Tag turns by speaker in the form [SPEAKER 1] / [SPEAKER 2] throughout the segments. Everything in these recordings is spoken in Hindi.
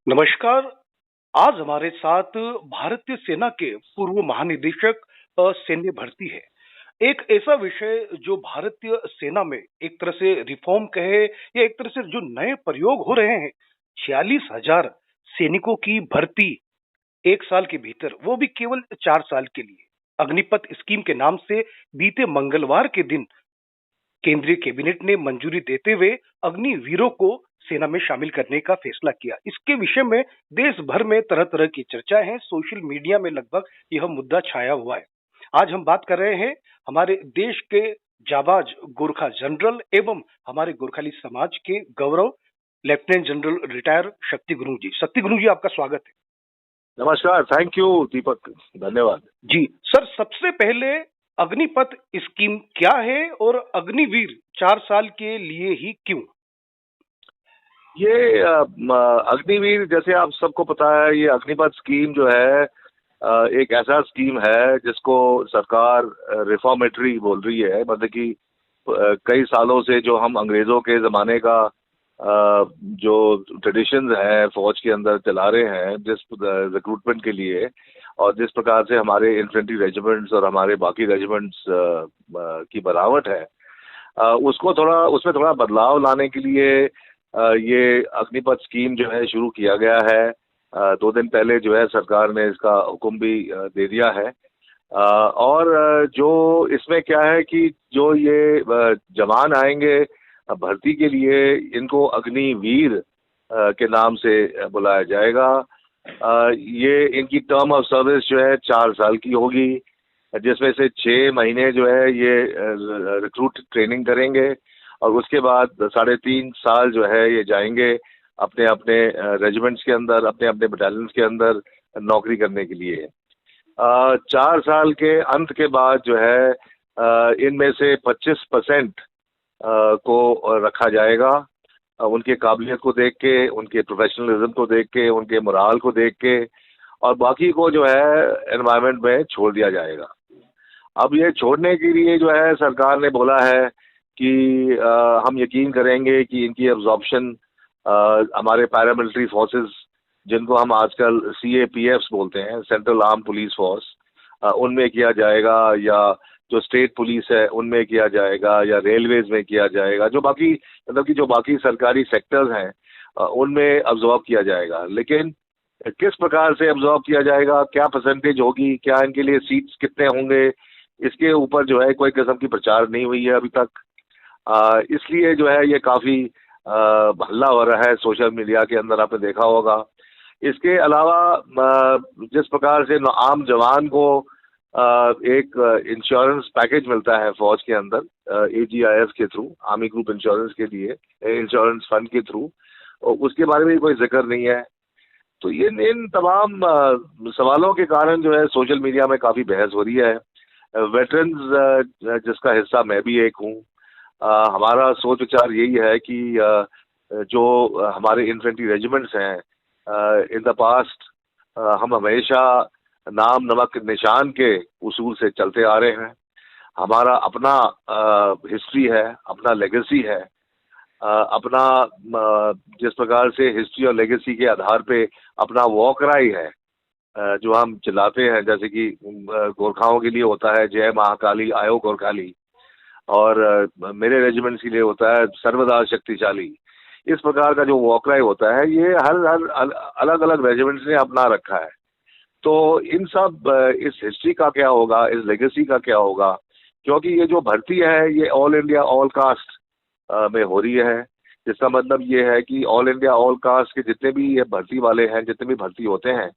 [SPEAKER 1] नमस्कार। आज हमारे साथ भारतीय सेना के पूर्व महानिदेशक सैन्य भर्ती है। एक ऐसा विषय जो भारतीय सेना में एक तरह से रिफॉर्म कहे या एक तरह से जो नए प्रयोग हो रहे हैं। 46,000 सैनिकों की भर्ती एक साल के भीतर, वो भी केवल 4 साल के लिए। अग्निपथ स्कीम के नाम से बीते मंगलवार के दिन केंद्रीय कैबिनेट ने मंजूरी देते हुए अग्निवीरों को सेना में शामिल करने का फैसला किया। इसके विषय में देश भर में तरह तरह की चर्चाएं हैं। सोशल मीडिया में लगभग यह मुद्दा छाया हुआ है। आज हम बात कर रहे हैं हमारे देश के जाबाज गोरखा जनरल एवं हमारे गोरखाली समाज के गौरव लेफ्टिनेंट जनरल रिटायर शक्ति गुरु जी। शक्ति गुरु जी, आपका स्वागत है।
[SPEAKER 2] नमस्कार। थैंक यू दीपक, धन्यवाद।
[SPEAKER 1] जी सर, सबसे पहले अग्निपथ स्कीम क्या है और अग्निवीर 4 साल के लिए ही क्यों?
[SPEAKER 2] ये अग्निवीर, जैसे आप सबको पता है, ये अग्निपथ स्कीम जो है एक ऐसा स्कीम है जिसको सरकार रिफॉर्मेटरी बोल रही है। मतलब कि कई सालों से जो हम अंग्रेजों के ज़माने का जो ट्रेडिशंस है फौज के अंदर चला रहे हैं, जिस रिक्रूटमेंट के लिए, और जिस प्रकार से हमारे इन्फेंट्री रेजिमेंट्स और हमारे बाकी रेजिमेंट्स की बनावट है, उसको थोड़ा उसमें थोड़ा बदलाव लाने के लिए ये अग्निपथ स्कीम जो है शुरू किया गया है। 2 दिन पहले जो है सरकार ने इसका हुक्म भी दे दिया है। और जो इसमें क्या है कि जो ये जवान आएंगे भर्ती के लिए, इनको अग्निवीर के नाम से बुलाया जाएगा। ये इनकी टर्म ऑफ सर्विस जो है 4 साल की होगी, जिसमें से 6 महीने जो है ये रिक्रूट ट्रेनिंग करेंगे और उसके बाद 3.5 साल जो है ये जाएंगे अपने अपने रेजिमेंट्स के अंदर, अपने अपने बटालियंस के अंदर नौकरी करने के लिए। 4 साल के अंत के बाद जो है इनमें से 25% को रखा जाएगा, उनके काबिलियत को देख के, उनके प्रोफेशनलिज्म को देख के, उनके मोराल को देख के, और बाकी को जो है एनवायरनमेंट में छोड़ दिया जाएगा। अब ये छोड़ने के लिए जो है सरकार ने बोला है कि हम यकीन करेंगे कि इनकी एब्जॉर्प्शन हमारे पैरामिलिट्री फोर्सेस, जिनको हम आजकल CAPFs बोलते हैं, सेंट्रल आर्म पुलिस फोर्स, उनमें किया जाएगा, या जो स्टेट पुलिस है उनमें किया जाएगा, या रेलवेज में किया जाएगा, जो बाकी मतलब कि जो बाकी सरकारी सेक्टर्स हैं उनमें अब्जॉर्ब किया जाएगा। लेकिन किस प्रकार से अब्जॉर्ब किया जाएगा, क्या परसेंटेज होगी, क्या इनके लिए सीट्स कितने होंगे, इसके ऊपर जो है कोई किस्म की प्रचार नहीं हुई है अभी तक। इसलिए जो है ये काफ़ी हल्ला हो रहा है सोशल मीडिया के अंदर, आपने देखा होगा। इसके अलावा जिस प्रकार से आम जवान को एक इंश्योरेंस पैकेज मिलता है फौज के अंदर AGIF के थ्रू, आर्मी ग्रुप इंश्योरेंस के लिए, इंश्योरेंस फंड के थ्रू, उसके बारे में कोई जिक्र नहीं है। तो ये इन तमाम सवालों के कारण जो है सोशल मीडिया में काफ़ी बहस हो रही है। वेटरन्स जिसका हिस्सा मैं भी एक हूँ, हमारा सोच विचार यही है कि जो हमारे इन्फेंट्री रेजिमेंट्स हैं, इन द पास्ट हम हमेशा नाम नमक निशान के उसूल से चलते आ रहे हैं। हमारा अपना हिस्ट्री है, अपना लेगेसी है, अपना जिस प्रकार से हिस्ट्री और लेगेसी के आधार पे अपना वॉर क्राई है जो हम चिल्लाते हैं, जैसे कि गोरखाओं के लिए होता है जय महाकाली आयो गोरखाली, और मेरे रेजिमेंट्स के लिए होता है सर्वदा शक्तिशाली। इस प्रकार का जो वॉर क्राई होता है, ये हर अलग अलग रेजिमेंट्स ने अपना रखा है। तो इन सब इस हिस्ट्री का क्या होगा, इस लेगेसी का क्या होगा, क्योंकि ये जो भर्ती है ये ऑल इंडिया ऑल कास्ट में हो रही है। जिसका मतलब ये है कि ऑल इंडिया ऑल कास्ट के जितने भी ये भर्ती वाले हैं, जितने भी भर्ती होते हैं,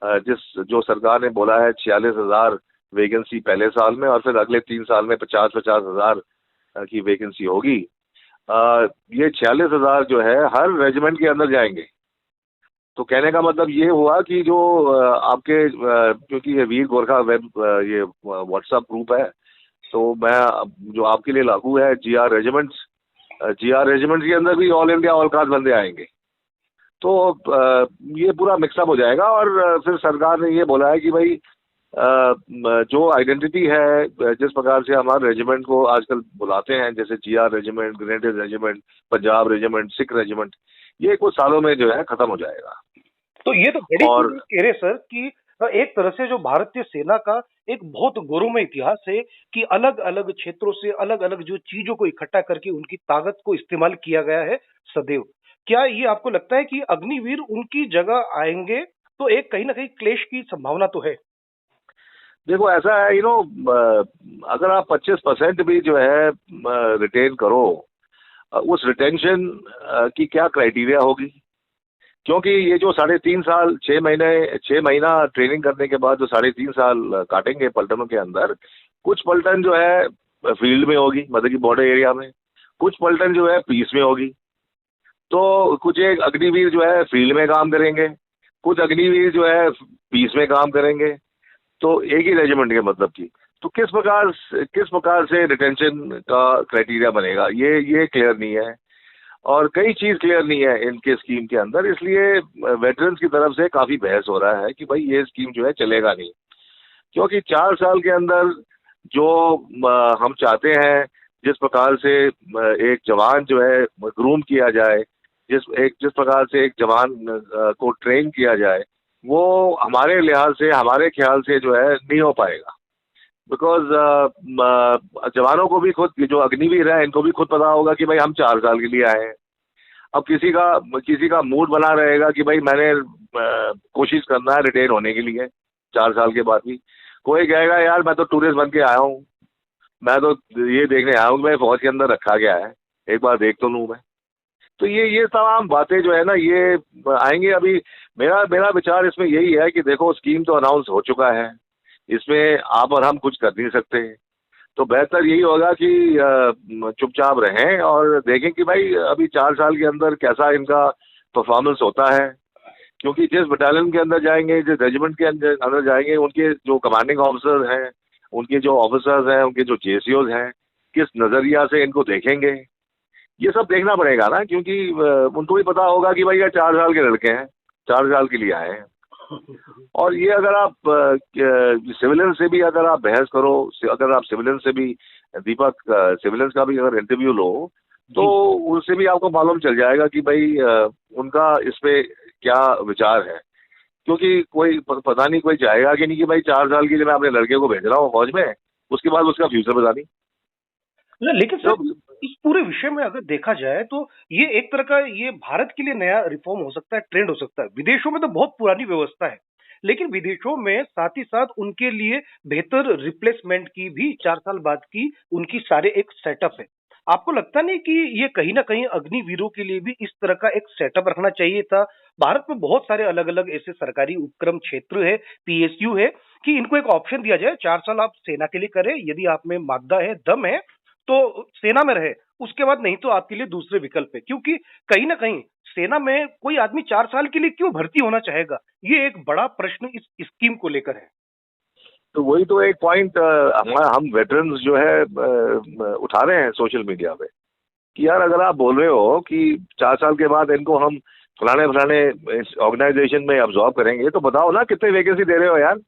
[SPEAKER 2] जो सरकार ने बोला है 46,000 वैकेंसी पहले साल में, और फिर अगले 3 साल में 50-50 हज़ार की वैकेंसी होगी। ये 46,000 जो है हर रेजिमेंट के अंदर जाएंगे। तो कहने का मतलब ये हुआ कि जो आपके क्योंकि ये वीर गोरखा वेब ये व्हाट्सएप ग्रुप है, तो मैं जो आपके लिए लागू है GR रेजिमेंट्स के अंदर भी ऑल इंडिया ऑल कास्ट बंदे आएंगे। तो ये पूरा मिक्सअप हो जाएगा। और फिर सरकार ने ये बोला है कि भाई जो आइडेंटिटी है, जिस प्रकार से हमारे रेजिमेंट को आजकल बुलाते हैं, जैसे GR regiment, grenadier regiment, Punjab regiment, Sikh regiment, ये कुछ सालों में जो है खत्म हो जाएगा।
[SPEAKER 1] तो ये तो बड़ी
[SPEAKER 2] और
[SPEAKER 1] चीज कह रहे सर कि एक तरह से जो भारतीय सेना का एक बहुत गौरवमय इतिहास है कि अलग अलग क्षेत्रों से अलग अलग जो चीजों को इकट्ठा करके उनकी ताकत को इस्तेमाल किया गया है सदैव। क्या ये आपको लगता है कि अग्निवीर उनकी जगह आएंगे तो एक कहीं ना कहीं क्लेश की संभावना तो है?
[SPEAKER 2] देखो ऐसा है, अगर आप 25% भी जो है रिटेन करो, उस रिटेंशन की क्या क्राइटेरिया होगी? क्योंकि ये जो 3.5 साल 6 महीने 6 महीना ट्रेनिंग करने के बाद जो 3.5 साल काटेंगे पलटनों के अंदर, कुछ पलटन जो है फील्ड में होगी, मतलब कि बॉर्डर एरिया में, कुछ पलटन जो है पीस में होगी। तो कुछ एक अग्निवीर जो है फील्ड में काम करेंगे, कुछ अग्निवीर जो है पीस में काम करेंगे। तो एक ही रेजिमेंट के मतलब की, तो किस प्रकार से रिटेंशन का क्राइटेरिया बनेगा, ये क्लियर नहीं है। और कई चीज क्लियर नहीं है इनके स्कीम के अंदर, इसलिए वेटरन्स की तरफ से काफी बहस हो रहा है कि भाई ये स्कीम जो है चलेगा नहीं। क्योंकि 4 साल के अंदर जो हम चाहते हैं, जिस प्रकार से एक जवान जो है ग्रूम किया जाए, जिस प्रकार से एक जवान को ट्रेन किया जाए, वो हमारे लिहाज से, हमारे ख्याल से जो है नहीं हो पाएगा। बिकॉज जवानों को भी खुद, जो अग्निवीर है इनको भी खुद पता होगा कि भाई हम 4 साल के लिए आए हैं। अब किसी का मूड बना रहेगा कि भाई मैंने कोशिश करना है रिटेन होने के लिए 4 साल के बाद भी। कोई कहेगा यार मैं तो टूरिस्ट बन के आया हूँ, मैं तो ये देखने आया हूँ कि भाई फौज के अंदर रखा गया है, एक बार देख तो लूँ मैं। तो ये तमाम बातें जो है ना, ये आएंगे। अभी मेरा मेरा विचार इसमें यही है कि देखो स्कीम तो अनाउंस हो चुका है, इसमें आप और हम कुछ कर नहीं सकते। तो बेहतर यही होगा कि चुपचाप रहें और देखें कि भाई अभी 4 साल के अंदर कैसा इनका परफॉर्मेंस होता है। क्योंकि जिस बटालियन के अंदर जाएंगे, जिस रेजिमेंट के अंदर जाएंगे, उनके जो कमांडिंग ऑफिसर हैं, उनके जो ऑफिसर्स हैं, उनके जो जेसीओज हैं, किस नज़रिया से इनको देखेंगे, ये सब देखना पड़ेगा ना। क्योंकि उनको भी पता होगा कि भाई ये 4 साल के लड़के हैं, 4 साल के लिए आए हैं। और ये अगर आप सिविलियन से भी अगर आप बहस करो, अगर आप सिविलियन से भी, दीपक, सिविलियंस का भी अगर इंटरव्यू लो, तो उनसे भी आपको मालूम चल जाएगा कि भाई उनका इस पे क्या विचार है। क्योंकि कोई पता नहीं, कोई चाहेगा कि नहीं कि भाई 4 साल के लिए मैं अपने लड़के को भेज रहा हूँ फौज में, उसके बाद उसका फ्यूचर पता नहीं।
[SPEAKER 1] लेकिन
[SPEAKER 2] तो
[SPEAKER 1] सर इस पूरे विषय में अगर देखा जाए तो ये एक तरह का ये भारत के लिए नया रिफॉर्म हो सकता है, ट्रेंड हो सकता है। विदेशों में तो बहुत पुरानी व्यवस्था है, लेकिन विदेशों में साथ ही साथ उनके लिए बेहतर रिप्लेसमेंट की भी 4 साल बाद की उनकी सारे एक सेटअप है। आपको लगता नहीं कि ये कहीं ना कहीं अग्निवीरों के लिए भी इस तरह का एक सेटअप रखना चाहिए था? भारत में बहुत सारे अलग अलग ऐसे सरकारी उपक्रम क्षेत्र है, पीएसयू है, कि इनको एक ऑप्शन दिया जाए, 4 साल आप सेना के लिए करें, यदि आप में मादा है, दम है तो सेना में रहे, उसके बाद नहीं तो आपके लिए दूसरे विकल्प है। क्योंकि कहीं ना कहीं सेना में कोई आदमी 4 साल के लिए क्यों भर्ती होना चाहेगा, ये एक बड़ा प्रश्न इस स्कीम को लेकर है।
[SPEAKER 2] तो वही तो एक पॉइंट हम वेटरन्स जो है उठा रहे हैं सोशल मीडिया पे कि यार अगर आप बोल रहे हो कि 4 साल के बाद इनको हम फलाने फलाने ऑर्गेनाइजेशन में अब्जॉर्ब करेंगे, तो बताओ ना कितने वैकेंसी दे रहे हो यार।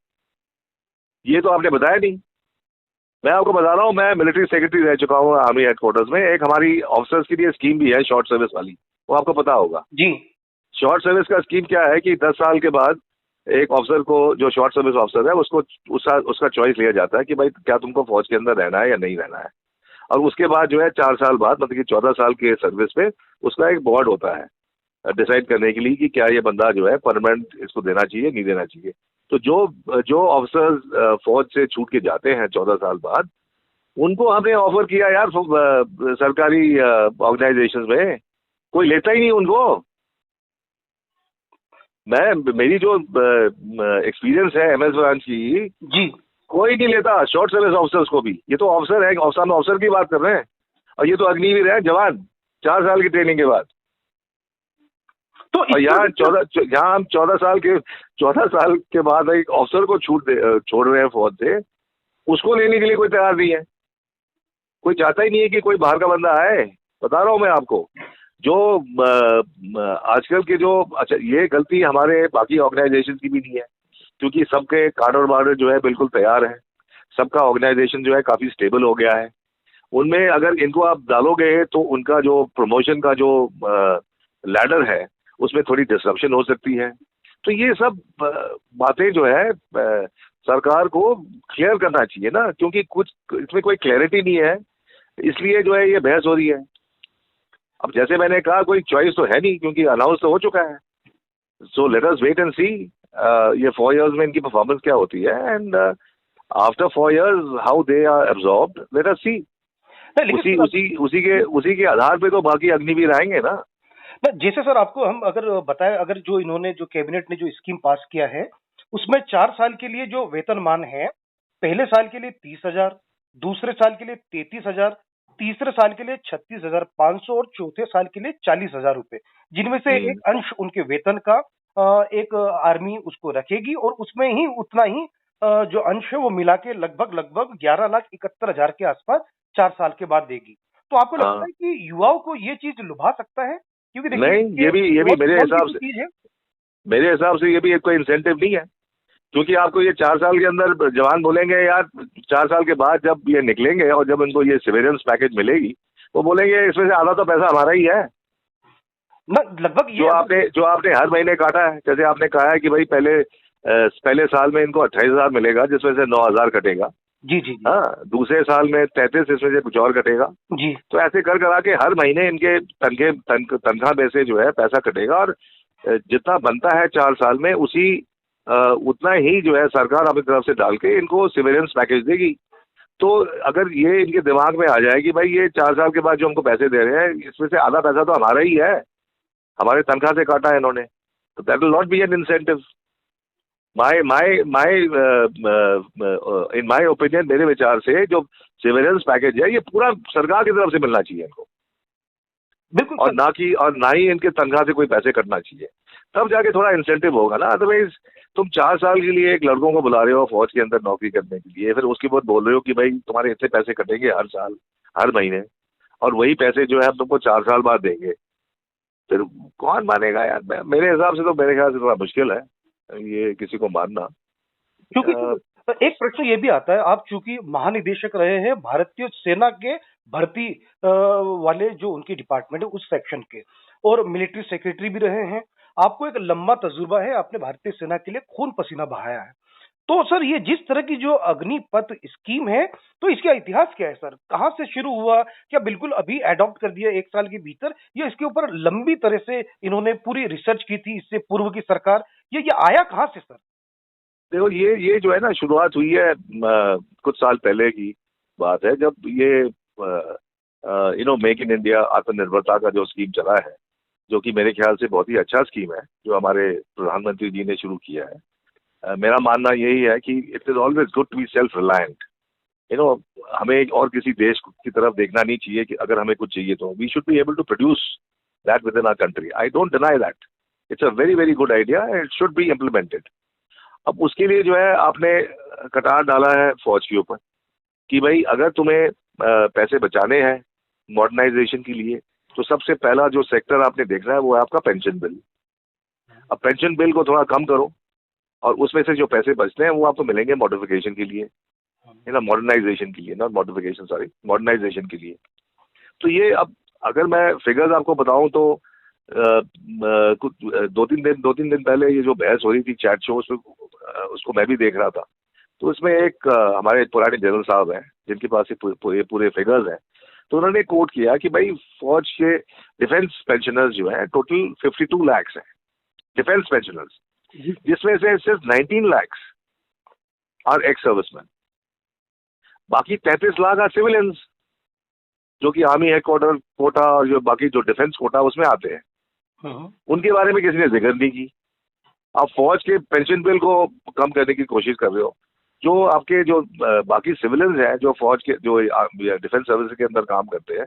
[SPEAKER 2] ये तो आपने बताया नहीं। मैं आपको बता रहा हूँ, मैं मिलिट्री सेक्रेटरी रह चुका हूँ आर्मी हेडक्वार्टर्स में। एक हमारी ऑफिसर्स के लिए स्कीम भी है शॉर्ट सर्विस वाली, वो आपको पता होगा।
[SPEAKER 1] जी।
[SPEAKER 2] शॉर्ट सर्विस का स्कीम क्या है कि 10 साल के बाद एक ऑफिसर को, जो शॉर्ट सर्विस ऑफिसर है, उसको उसका चॉइस लिया जाता है कि भाई क्या तुमको फौज के अंदर रहना है या नहीं रहना है। और उसके बाद जो है 4 साल बाद, मतलब कि 14 साल के सर्विस पे, उसका एक बोर्ड होता है डिसाइड करने के लिए कि क्या ये बंदा जो है परमानेंट इसको देना चाहिए, नहीं देना चाहिए। तो जो जो ऑफिसर्स फौज से छूट के जाते हैं 14 साल बाद, उनको हमने ऑफर किया यार सरकारी ऑर्गेनाइजेशन में, कोई लेता ही नहीं उनको। मेरी जो एक्सपीरियंस है एमएस ब्रांच की,
[SPEAKER 1] जी।
[SPEAKER 2] कोई नहीं लेता शॉर्ट सर्विस ऑफिसर्स को भी। ये तो ऑफिसर है, ऑफिसर की बात कर रहे हैं, और ये तो अग्निवीर है जवान, 4 साल की ट्रेनिंग के बाद।
[SPEAKER 1] तो
[SPEAKER 2] और यहाँ हम 14 साल के बाद एक ऑफिसर को छोड़ रहे हैं फौज से, उसको लेने के लिए कोई तैयार नहीं है। कोई चाहता ही नहीं है कि कोई बाहर का बंदा आए। बता रहा हूँ मैं आपको, जो आजकल के जो, अच्छा ये गलती हमारे बाकी ऑर्गेनाइजेशन की भी नहीं है, क्योंकि सबके कार्ड और बार्डर जो है बिल्कुल तैयार है, सबका ऑर्गेनाइजेशन जो है काफ़ी स्टेबल हो गया है। उनमें अगर इनको आप डालोगे तो उनका जो प्रमोशन का जो लैडर है, उसमें थोड़ी डिसरप्शन हो सकती है। तो ये सब बातें जो है सरकार को क्लियर करना चाहिए ना, क्योंकि कुछ इसमें कोई क्लैरिटी नहीं है, इसलिए जो है ये बहस हो रही है। अब जैसे मैंने कहा, कोई चॉइस तो है नहीं, क्योंकि अनाउंस तो हो चुका है। So let us wait and see ये 4 इयर्स में इनकी परफॉर्मेंस क्या होती है, and after 4 years how they are absorbed, let us see.
[SPEAKER 1] नहीं, लेकिन
[SPEAKER 2] उसी
[SPEAKER 1] सर,
[SPEAKER 2] उसी उसी के आधार पे तो बाकी अग्निवीर आएंगे ना।
[SPEAKER 1] जैसे सर आपको हम अगर बताएं, अगर जो इन्होंने जो कैबिनेट ने जो स्कीम पास किया है, उसमें 4 साल के लिए जो वेतनमान है, पहले साल के लिए 30,000, दूसरे साल के लिए 33,000, तीसरे साल के लिए 36,500 और चौथे साल के लिए 40,000 रुपए, जिनमें से
[SPEAKER 2] हम्म।
[SPEAKER 1] एक अंश उनके वेतन का एक आर्मी उसको रखेगी, और उसमें ही उतना ही जो अंश है वो मिला के लगभग लगभग 11,71,000 के आसपास 4 साल के बाद देगी। तो आपको लगता
[SPEAKER 2] हाँ।
[SPEAKER 1] है कि युवाओं को ये चीज लुभा सकता है? क्योंकि देखिए,
[SPEAKER 2] नहीं, ये भी
[SPEAKER 1] बहुत
[SPEAKER 2] मेरे
[SPEAKER 1] कमाल की
[SPEAKER 2] हिसाब
[SPEAKER 1] तो
[SPEAKER 2] से,
[SPEAKER 1] चीज है।
[SPEAKER 2] ये भी एक कोई इंसेंटिव नहीं है। क्योंकि आपको ये 4 साल के अंदर जवान बोलेंगे यार, 4 साल के बाद जब ये निकलेंगे और जब इनको ये सिविलियंस पैकेज मिलेगी, वो बोलेंगे इसमें से आधा तो पैसा हमारा ही है।
[SPEAKER 1] ना लगभग
[SPEAKER 2] जो
[SPEAKER 1] ये
[SPEAKER 2] आपने हर महीने काटा है, जैसे आपने कहा है कि भाई पहले साल में इनको 28,000 मिलेगा, जिसमें से 9,000 कटेगा।
[SPEAKER 1] जी जी जी।
[SPEAKER 2] हाँ, दूसरे साल में 33, इसमें से कुछ और कटेगा।
[SPEAKER 1] जी।
[SPEAKER 2] तो ऐसे कर करा के हर महीने इनके तनख्वाह में से जो है पैसा कटेगा, और जितना बनता है 4 साल में, उतना ही जो है सरकार अपनी तरफ से डाल के इनको सिविलियंस पैकेज देगी। तो अगर ये इनके दिमाग में आ जाए कि भाई ये 4 साल के बाद जो हमको पैसे दे रहे हैं, इसमें से आधा पैसा तो हमारा ही है, हमारे तनख्वाह से काटा है इन्होंने, तो that will not B N incentive. My in my opinion, मेरे विचार से जो सिविलियंस पैकेज है, ये पूरा सरकार की तरफ से मिलना चाहिए इनको,
[SPEAKER 1] बिल्कुल
[SPEAKER 2] और
[SPEAKER 1] सर।
[SPEAKER 2] ना ही इनके तनख्वाह से कोई पैसे कटना चाहिए। तब जाके थोड़ा इंसेंटिव होगा ना। अदरवाइज तुम 4 साल के लिए एक लड़कों को बुला रहे हो फौज के अंदर नौकरी करने के लिए, फिर उसके बाद बोल रहे हो कि भाई तुम्हारे इतने पैसे कटेंगे हर साल, हर महीने, और वही पैसे जो है हम तुमको 4 साल बाद देंगे, फिर कौन मानेगा यार? मेरे हिसाब से तो, मेरे ख्याल से थोड़ा मुश्किल है ये किसी को मानना।
[SPEAKER 1] क्योंकि
[SPEAKER 2] अ,
[SPEAKER 1] सर, एक प्रश्न ये भी आता है, आप चूंकि महानिदेशक रहे हैं भारतीय सेना के भर्ती वाले जो उनके डिपार्टमेंट है उस सेक्शन के, और मिलिट्री सेक्रेटरी भी रहे हैं, आपको एक लंबा तजुर्बा है, आपने भारतीय सेना के लिए खून पसीना बहाया है। तो सर, ये जिस तरह की जो अग्निपथ स्कीम है, तो इसका इतिहास क्या है सर? कहाँ से शुरू हुआ? क्या बिल्कुल अभी अडॉप्ट कर दिया 1 साल के भीतर, या इसके ऊपर लंबी तरह से इन्होंने पूरी रिसर्च की थी इससे पूर्व की सरकार? ये आया कहाँ से सर?
[SPEAKER 2] देखो, ये जो है ना, शुरुआत हुई है कुछ साल पहले की बात है, जब ये मेक इन इंडिया, आत्मनिर्भरता का जो स्कीम चला है, जो कि मेरे ख्याल से बहुत ही अच्छा स्कीम है, जो हमारे प्रधानमंत्री जी ने शुरू किया है। मेरा मानना यही है कि it is always good to be self reliant. You know हमें और किसी देश की तरफ देखना नहीं चाहिए कि अगर हमें कुछ चाहिए तो we should be able to produce that within our country. I don't deny that, it's a very very good idea and it should be implemented. अब उसके लिए जो है आपने कटार डाला है फौज के ऊपर कि भाई अगर तुम्हें पैसे बचाने हैं मॉडर्नाइजेशन के लिए, तो सबसे पहला जो सेक्टर आपने देखना है वो है आपका पेंशन बिल। अब पेंशन बिल को थोड़ा कम करो, और उसमें से जो पैसे बचते हैं वो आपको मिलेंगे मॉडिफिकेशन के लिए, है ना, मॉडर्नाइजेशन के लिए, नॉट मॉडिफिकेशन, सॉरी, मॉडर्नाइजेशन के लिए। तो ये, अब अगर मैं फिगर्स आपको बताऊं तो कुछ 2-3 दिन पहले ये जो बहस हो रही थी चैट शो, उसको मैं भी देख रहा था। तो उसमें एक हमारे पुराने जनरल साहब हैं जिनके पास ये पूरे फिगर्स हैं। तो उन्होंने कोट किया कि भाई फौज के डिफेंस पेंशनर्स जो हैं टोटल 52 लाख हैं, डिफेंस पेंशनर्स, जिसमें से सिर्फ 19 लाख आर एक्स सर्विसमैन, बाकी 33 लाख आर सिविलियंस, जो कि आर्मी हेडक्वार्टर कोटा और जो बाकी जो डिफेंस कोटा उसमें आते हैं। उनके बारे में किसी ने जिक्र नहीं की। आप फौज के पेंशन बिल को कम करने की कोशिश कर रहे हो, जो आपके जो बाकी सिविलियंस हैं जो फौज के जो डिफेंस सर्विस के अंदर काम करते हैं,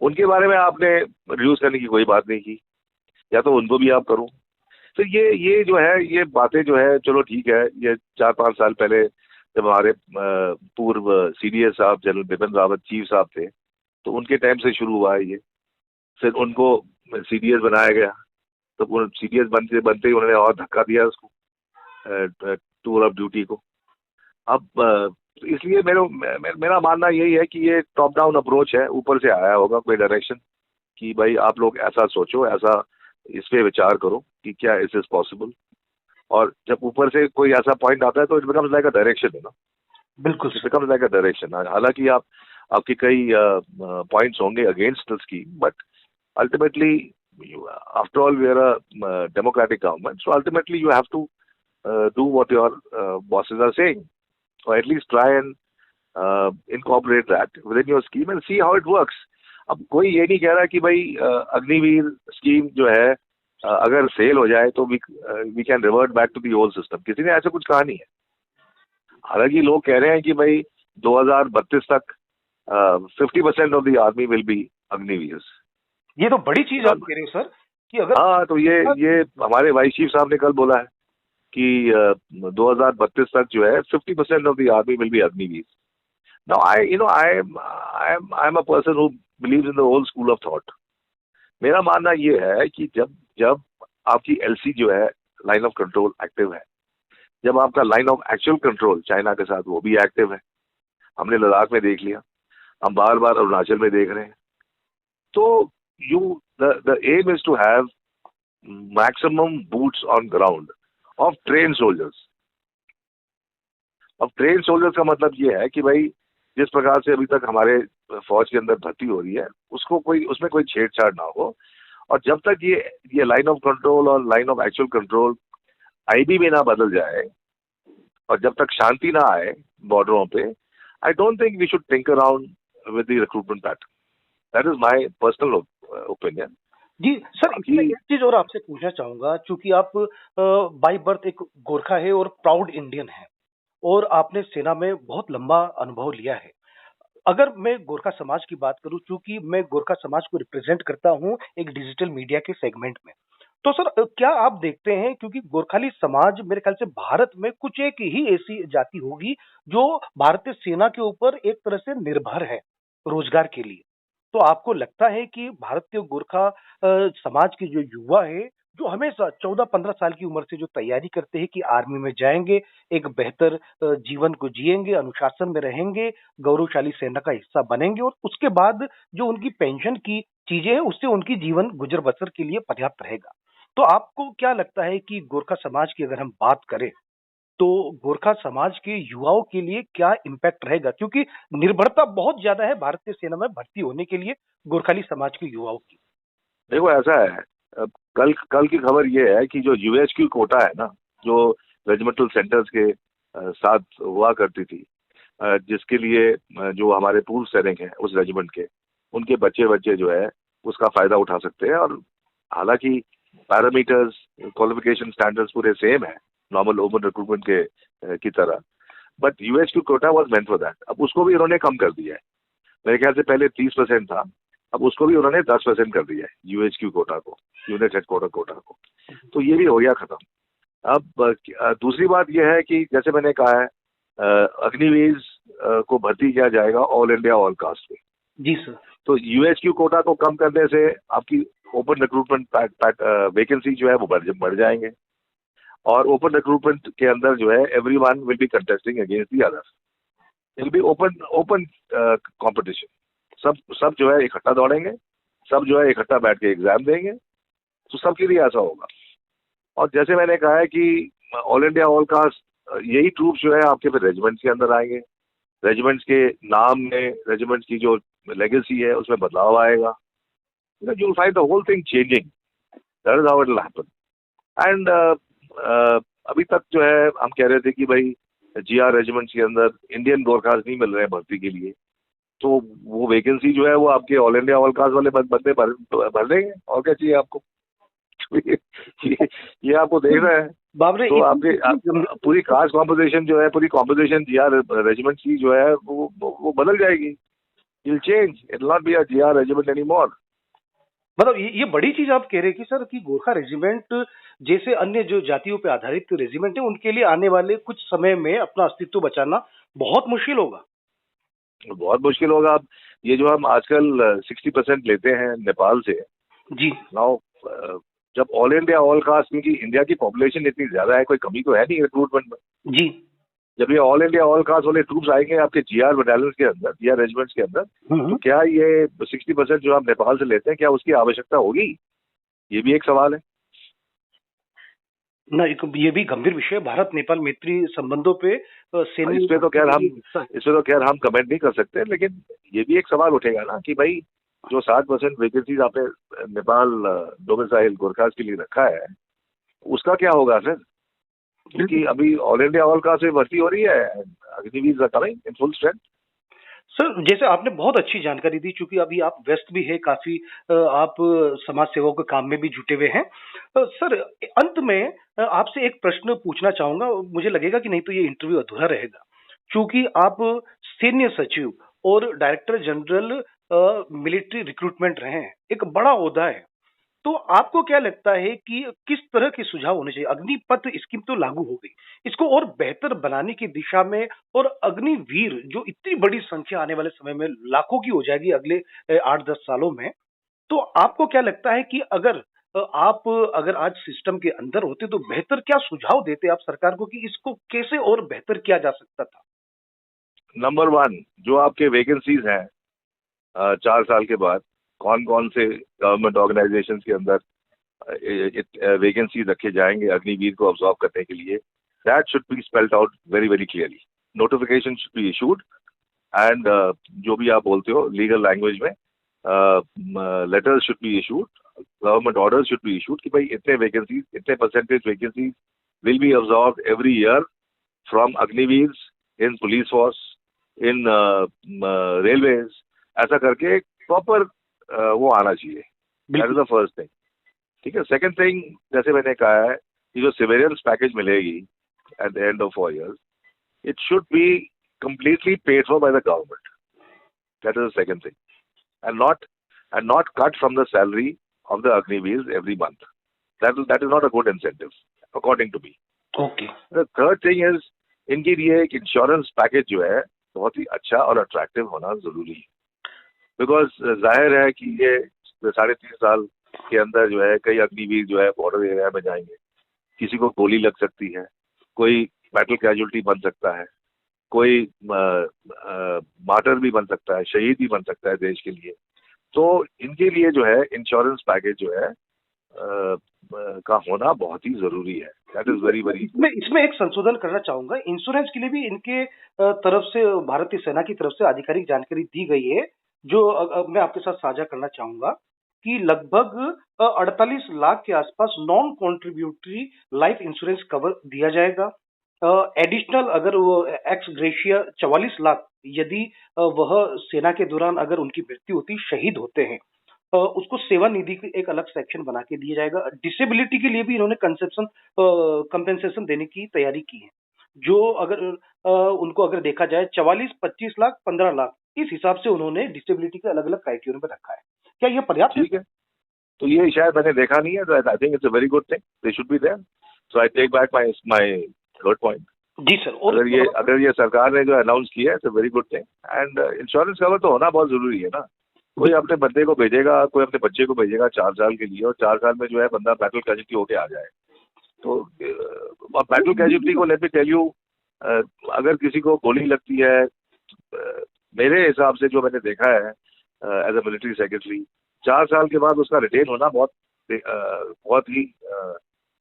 [SPEAKER 2] उनके बारे में आपने रिड्यूस करने की कोई बात नहीं की, या तो उनको भी आप करो। तो ये जो है, ये बातें जो है, चलो ठीक है, ये 4-5 साल पहले जब हमारे पूर्व सीडीएस साहब जनरल बिपिन रावत चीफ साहब थे, तो उनके टाइम से शुरू हुआ है ये। फिर उनको सीडीएस बनाया गया, तो सीडीएस बनते बनते ही उन्होंने और धक्का दिया उसको, टूर ऑफ ड्यूटी को। अब इसलिए मेरा मानना यही है कि ये टॉप डाउन अप्रोच है, ऊपर से आया होगा कोई डायरेक्शन कि भाई आप लोग ऐसा सोचो, ऐसा इस पे विचार करो कि क्या इज इज पॉसिबल। और जब ऊपर से कोई ऐसा पॉइंट आता है तो it becomes like a direction, है ना,
[SPEAKER 1] बिल्कुल
[SPEAKER 2] it
[SPEAKER 1] sir.
[SPEAKER 2] Becomes like a direction. हालांकि आपके कई पॉइंट्स होंगे against the scheme, but ultimately after all we are a democratic government, so ultimately you have to do what your bosses are saying, or at least try and incorporate that within your scheme and see how it works. अब कोई ये नहीं कह रहा कि भाई अग्निवीर स्कीम जो है अगर फेल हो जाए तो we can revert back to the old system, किसी ने ऐसा कुछ कहा नहीं है। हालांकि लोग कह रहे हैं कि भाई 2032 तक 50% of the army will be Agniveer.
[SPEAKER 1] ये तो बड़ी चीज आप कह रहे हो सर कि अगर,
[SPEAKER 2] हाँ, तो ये हमारे वाइस चीफ साहब ने कल बोला है कि 2032 तक जो है 50% of the army will be Agniveer. Now I am a person who believes in the old school of thought. मेरा मानना ये है कि जब आपकी एलसी जो है, लाइन ऑफ कंट्रोल, एक्टिव है, जब आपका line of actual control China के साथ वो भी एक्टिव है, हमने लद्दाख में देख लिया, हम बार बार अरुणाचल में देख रहे हैं, तो the aim is to have maximum boots on ground of train soldiers. अब ट्रेन सोल्जर्स का मतलब ये है कि भाई जिस प्रकार से अभी तक हमारे फौज के अंदर भर्ती हो रही है उसमें कोई छेड़छाड़ ना हो, और जब तक ये लाइन ऑफ कंट्रोल और line of actual control IB में ना बदल जाए और जब तक शांति ना आए बॉर्डरों पे, I don't think we should think around with the recruitment pattern. That is my personal opinion.
[SPEAKER 1] जी सर, इसमें एक चीज और आपसे पूछना चाहूंगा, चूंकि आप बाय बर्थ एक गोरखा है और प्राउड इंडियन है, और आपने सेना में बहुत लंबा अनुभव लिया है। अगर मैं गोरखा समाज की बात करूं, चूंकि मैं गोरखा समाज को रिप्रेजेंट करता हूं एक डिजिटल मीडिया के सेगमेंट में, तो सर क्या आप देखते हैं, क्योंकि गोरखाली समाज मेरे ख्याल से भारत में कुछ एक ही ऐसी जाति होगी जो भारतीय सेना के ऊपर एक तरह से निर्भर है रोजगार के लिए, तो आपको लगता है कि भारतीय गोरखा समाज के जो युवा है, जो हमेशा 14-15 साल की उम्र से जो तैयारी करते हैं कि आर्मी में जाएंगे, एक बेहतर जीवन को जिएंगे, अनुशासन में रहेंगे, गौरवशाली सेना का हिस्सा बनेंगे, और उसके बाद जो उनकी पेंशन की चीजें हैं उससे उनकी जीवन गुजर बसर के लिए पर्याप्त रहेगा, तो आपको क्या लगता है कि गोरखा समाज की अगर हम बात करें तो गोरखा समाज के युवाओं के लिए क्या इम्पैक्ट रहेगा, क्योंकि निर्भरता बहुत ज्यादा है भारतीय सेना में भर्ती होने के लिए गोरखाली समाज के युवाओं की।
[SPEAKER 2] देखो ऐसा है, अब कल की खबर ये है कि जो यूएचक्यू कोटा है ना, जो रेजिमेंटल सेंटर्स के साथ हुआ करती थी, जिसके लिए जो हमारे पूर्व सैनिक हैं उस रेजिमेंट के, उनके बच्चे जो है उसका फायदा उठा सकते हैं। और हालांकि पैरामीटर्स, क्वालिफिकेशन स्टैंडर्ड्स पूरे सेम है नॉर्मल ओपन रिक्रूटमेंट के की तरह, but UHQ quota was meant for that. अब उसको भी उन्होंने कम कर दिया है, मेरे ख्याल से पहले 30% था, अब उसको भी उन्होंने 10% कर दिया है यूएचक्यू कोटा को, यूनिट हेडक्वार्टर कोटा को, तो ये भी हो गया खत्म। अब दूसरी बात यह है कि जैसे मैंने कहा है, अग्निवीर को भर्ती किया जाएगा ऑल इंडिया ऑल कास्ट में।
[SPEAKER 1] जी सर।
[SPEAKER 2] तो यूएचक्यू कोटा को कम करने से आपकी ओपन रिक्रूटमेंट वैकेंसी जो है वो बढ़ जाएंगे, और ओपन रिक्रूटमेंट के अंदर जो है everyone will be contesting against the others, will be open competition. सब जो है इकट्ठा दौड़ेंगे, सब जो है इकट्ठा बैठ के एग्जाम देंगे, तो सबके लिए ऐसा होगा। और जैसे मैंने कहा है कि ऑल इंडिया ऑल कास्ट, यही ट्रूप्स जो है आपके फिर रेजिमेंट्स के अंदर आएंगे, रेजिमेंट्स के नाम में, रेजिमेंट्स की जो लेगेसी है उसमें बदलाव आएगा, you will find the whole thing changing. That is how it will happen. And अभी तक जो है हम कह रहे थे कि भाई जीआर रेजिमेंट्स के अंदर इंडियन गोरखास नहीं मिल रहे हैं भर्ती के लिए, तो वो वैकेंसी जो है वो आपके ऑल इंडिया ऑल कास्ट वाले बंदे भर देंगे, और क्या चाहिए आपको। ये आपको देख रहे हैं, तो आपके पूरी कास्ट कॉम्पोजिशन जो है, पूरी कॉम्पोजिशन जीआर रेजिमेंट की जो है वो बदल जाएगी। It will change, it will not be a GR regiment any more.
[SPEAKER 1] मतलब ये बड़ी चीज आप कह रहे हैं कि सर कि गोरखा रेजिमेंट जैसे अन्य जो जातियों पे आधारित रेजिमेंट है उनके लिए आने वाले कुछ समय में अपना अस्तित्व बचाना बहुत मुश्किल होगा।
[SPEAKER 2] बहुत मुश्किल होगा। अब ये जो हम आजकल 60% लेते हैं नेपाल से,
[SPEAKER 1] जी
[SPEAKER 2] नाउ जब ऑल इंडिया ऑल कास्ट, क्योंकि इंडिया की पॉपुलेशन इतनी ज्यादा है, कोई कमी तो है नहीं रिक्रूटमेंट में।
[SPEAKER 1] जी,
[SPEAKER 2] जब ये ऑल इंडिया ऑल कास्ट वाले ट्रूप्स आएंगे आपके जीआर बटालियन के अंदर, जीआर रेजिमेंट्स के अंदर, तो क्या ये 60% जो हम नेपाल से लेते हैं, क्या उसकी आवश्यकता होगी? ये भी एक सवाल है।
[SPEAKER 1] ना एक ये भी गंभीर विषय है, भारत नेपाल मैत्री संबंधों पे
[SPEAKER 2] इस
[SPEAKER 1] सैन्य
[SPEAKER 2] पे तो
[SPEAKER 1] भर्ती
[SPEAKER 2] खैर
[SPEAKER 1] के
[SPEAKER 2] हम
[SPEAKER 1] लिए हिस्सा है।
[SPEAKER 2] इस पे तो खैर हम कमेंट नहीं कर सकते, लेकिन ये भी एक सवाल उठेगा ना कि भाई जो 7% वैकेंसीज आपने नेपाल डोमिसाइल गोरखास के लिए रखा है, उसका क्या होगा फिर? क्योंकि
[SPEAKER 1] बिल्कुल
[SPEAKER 2] अभी ऑल इंडिया ऑल का से भर्ती हो रही है, Agniveer are coming in full strength.
[SPEAKER 1] Sir, जैसे आपने बहुत अच्छी जानकारी दी, चूंकि अभी आप व्यस्त भी है काफी, आप समाज सेवा के काम में भी जुटे हुए हैं। सर, अंत में आपसे एक प्रश्न पूछना चाहूंगा, मुझे लगेगा कि नहीं तो ये इंटरव्यू अधूरा रहेगा, क्योंकि आप सैन्य सचिव और डायरेक्टर जनरल मिलिट्री रिक्रूटमेंट रहे हैं, एक बड़ा ओहदा है। तो आपको क्या लगता है कि किस तरह के सुझाव होने चाहिए? अग्निपथ स्कीम तो लागू हो गई, इसको और बेहतर बनाने की दिशा में, और अग्निवीर जो इतनी बड़ी संख्या आने वाले समय में लाखों की हो जाएगी अगले 8-10 सालों में, तो आपको क्या लगता है कि आप अगर आज सिस्टम के अंदर होते तो बेहतर क्या सुझाव देते आप सरकार को कि इसको कैसे और बेहतर किया जा सकता था?
[SPEAKER 2] नंबर वन, जो आपके वैकेंसीज हैं 4 साल के बाद, कौन कौन से गवर्नमेंट ऑर्गेनाइजेशंस के अंदर वैकेंसी रखे जाएंगे अग्निवीर को अब्सॉर्ब करने के लिए, that should be spelled out very very clearly. Notification should be issued, and जो भी आप बोलते हो लीगल लैंग्वेज में, letters should be issued, government orders should be issued कि भाई इतने वैकेंसीज, इतने percentage vacancies will be absorb every year from Agniveers in police force, in railways, ऐसा करके प्रॉपर वो आना चाहिए। दैट इज
[SPEAKER 1] बिल्कुल।
[SPEAKER 2] The first thing. ठीक है। सेकंड थिंग, जैसे मैंने कहा है कि जो सिविलियंस पैकेज मिलेगी at the end of 4 years, it should be completely paid for by the government. That is the second thing, and not cut from the salary of the Agniveers every month. That is not a good incentive, according to me.
[SPEAKER 1] Okay.
[SPEAKER 2] The third thing is, इनके लिए एक इंश्योरेंस पैकेज जो है बहुत ही अच्छा और अट्रैक्टिव होना जरूरी है। बिकॉज जाहिर है कि ये 3.5 साल के अंदर जो है कई अग्निवीर जो है बॉर्डर एरिया में जाएंगे, किसी को गोली लग सकती है, कोई बैटल कैजुअल्टी बन सकता है, कोई मार्टर भी बन सकता है, शहीद भी बन सकता है देश के लिए। तो इनके लिए जो है इंश्योरेंस पैकेज जो है का होना बहुत ही जरूरी है। दैट इज वेरी वेरी
[SPEAKER 1] इसमें
[SPEAKER 2] इम्पोर्टेंट।
[SPEAKER 1] इसमें एक संशोधन करना चाहूंगा, इंश्योरेंस के लिए भी इनके तरफ से, भारतीय सेना की तरफ से आधिकारिक जानकारी दी गई है, जो मैं आपके साथ साझा करना चाहूंगा कि लगभग 48 लाख के आसपास non contributory life insurance cover दिया जाएगा। एडिशनल अगर वो एक्स ग्रेशिया 44 लाख, यदि वह सेना के दौरान अगर उनकी मृत्यु होती, शहीद होते हैं, उसको सेवा निधि की एक अलग सेक्शन बना के दिया जाएगा। डिसेबिलिटी के लिए भी इन्होंने कंसेप्शन कंपेंसेशन देने की तैयारी की है, जो अगर उनको अगर देखा जाए 44, 25 लाख, 15 लाख, इस हिसाब से उन्होंने डिसेबिलिटी के अलग अलग क्राइटेरिया में रखा है। क्या ये पर्याप्त है?
[SPEAKER 2] ठीक है। तो ये शायद मैंने देखा नहीं है, तो I think it's a very good thing, they should be there. So I take back my my third point.
[SPEAKER 1] जी सर। और
[SPEAKER 2] अगर ये सरकार ने जो अनाउंस किया है, it's a very good thing. And insurance cover तो होना बहुत जरूरी है ना। कोई अपने बंदे को भेजेगा, कोई अपने बच्चे को भेजेगा 4 साल के लिए, और 4 साल में जो है बंदा बैटल कैजुअल्टी होके आ जाए, तो बैटल कैजुअल्टी को लेट मी टेल यू, अगर किसी को गोली लगती है, मेरे हिसाब से जो मैंने देखा है एज अ मिलिट्री सेक्रेटरी, 4 साल के बाद उसका रिटेन होना बहुत ही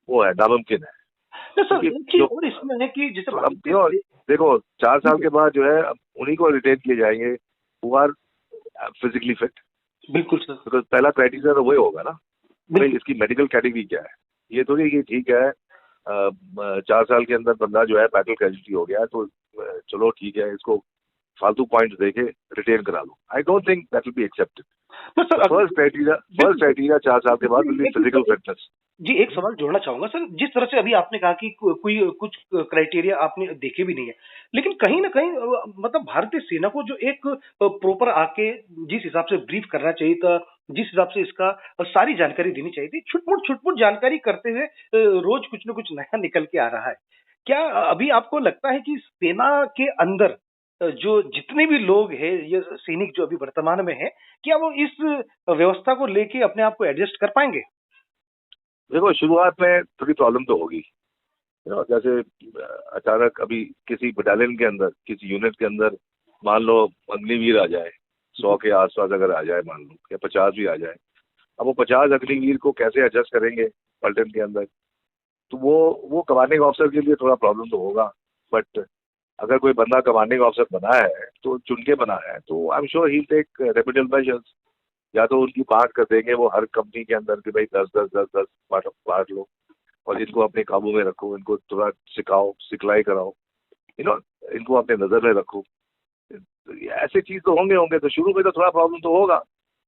[SPEAKER 2] वो है, नामुमकिन है।
[SPEAKER 1] तो सर
[SPEAKER 2] क्योंकि
[SPEAKER 1] एक चीज
[SPEAKER 2] जो
[SPEAKER 1] और इसमें है कि जैसे
[SPEAKER 2] अब देखो 4 साल के बाद जो है उन्हीं को रिटेन किए जाएंगे हु आर फिजिकली फिट।
[SPEAKER 1] बिल्कुल सर।
[SPEAKER 2] बिकॉज पहला क्राइटेरिया तो वही होगा ना, भाई
[SPEAKER 1] बिल्कुल।
[SPEAKER 2] इसकी मेडिकल कैटेगरी क्या है। ये थोड़ी कि ठीक है 4 साल के अंदर बंदा जो है बैटल कैजुअल्टी हो गया है, तो चलो ठीक है, इसको फालतू पॉइंट्स देके रिटेन करा लो। I don't think that will be accepted.
[SPEAKER 1] तो सर
[SPEAKER 2] फर्स्ट क्राइटेरिया 4 साल के बाद विल बी फिजिकल फिटनेस।
[SPEAKER 1] जी, एक सवाल जोड़ना चाहूंगा सर, जिस तरह से अभी आपने कहा कि कोई कुछ क्राइटेरिया आपने देखे भी नहीं है, लेकिन कहीं ना कहीं मतलब भारतीय सेना को जो एक प्रॉपर आके जिस हिसाब से ब्रीफ करना चाहिए था, जिस हिसाब से इसका सारी जानकारी देनी चाहिए थी, छुटपुट जानकारी करते हुए रोज कुछ ना कुछ नया निकल के आ रहा है। क्या अभी आपको लगता है कि सेना के अंदर जो जितने भी लोग हैं, ये सैनिक जो अभी वर्तमान में है, क्या वो इस व्यवस्था को लेके अपने आप को एडजस्ट कर पाएंगे?
[SPEAKER 2] देखो शुरुआत में थोड़ी प्रॉब्लम तो होगी, जैसे अचानक अभी किसी बटालियन के अंदर, किसी यूनिट के अंदर मान लो अग्निवीर आ जाए, 100 के आसपास अगर आ जाए मान लो, या 50 भी आ जाए। अब वो 50 अग्निवीर को कैसे एडजस्ट करेंगे पलटन के अंदर? तो वो कमांडिंग ऑफिसर के लिए थोड़ा प्रॉब्लम तो होगा, बट अगर कोई बंदा कमांडिंग ऑफिसर बना है तो चुन के बना है, तो I am sure he take remedial measures. या तो उनकी बांट कर देंगे वो हर कंपनी के अंदर कि भाई 10 10 10 10 बांट लो और इनको अपने काबू में रखो, इनको थोड़ा सिखाओ, सिखलाई कराओ, यू नो, इनको अपने नजर में रखो। तो ये ऐसे चीज तो होंगे होंगे तो शुरू में तो थोड़ा प्रॉब्लम तो होगा,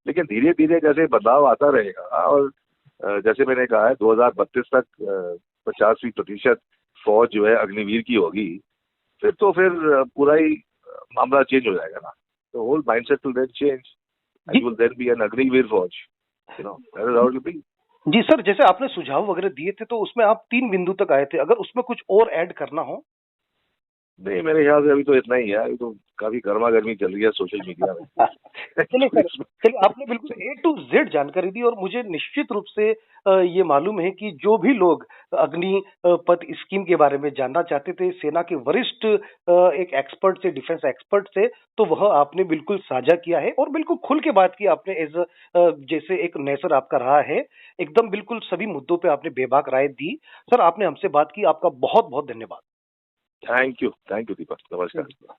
[SPEAKER 2] लेकिन धीरे धीरे जैसे बदलाव आता रहेगा और जैसे मैंने कहा है 2032 तक 85% फौज जो है अग्निवीर की होगी, फिर पूरा ही मामला चेंज हो जाएगा ना। तो whole mindset will then change
[SPEAKER 1] जी
[SPEAKER 2] and will then be an Agniveer फौज, you know, that is how it will be.
[SPEAKER 1] जी सर, जैसे आपने सुझाव वगैरह दिए थे तो उसमें आप 3 बिंदु तक आए थे, अगर उसमें कुछ और ऐड करना हो।
[SPEAKER 2] नहीं, मेरे ख्याल से अभी तो इतना ही है, अभी तो काफी गर्मा गर्मी चल रही है सोशल मीडिया में।
[SPEAKER 1] चलिए
[SPEAKER 2] तो
[SPEAKER 1] सर,
[SPEAKER 2] इसमें
[SPEAKER 1] चलिए आपने बिल्कुल ए टू जेड जानकारी दी और मुझे निश्चित रूप से ये मालूम है कि जो भी लोग अग्निपथ स्कीम के बारे में जानना चाहते थे सेना के वरिष्ठ एक एक्सपर्ट से, डिफेंस एक्सपर्ट से, तो वह आपने बिल्कुल साझा किया है और बिल्कुल खुल के बात की आपने एज जैसे एक नेचर आपका रहा है, एकदम बिल्कुल सभी मुद्दों पे आपने बेबाक राय दी। सर आपने हमसे बात की, आपका बहुत बहुत धन्यवाद।
[SPEAKER 2] थैंक यू दीपक, नमस्कार।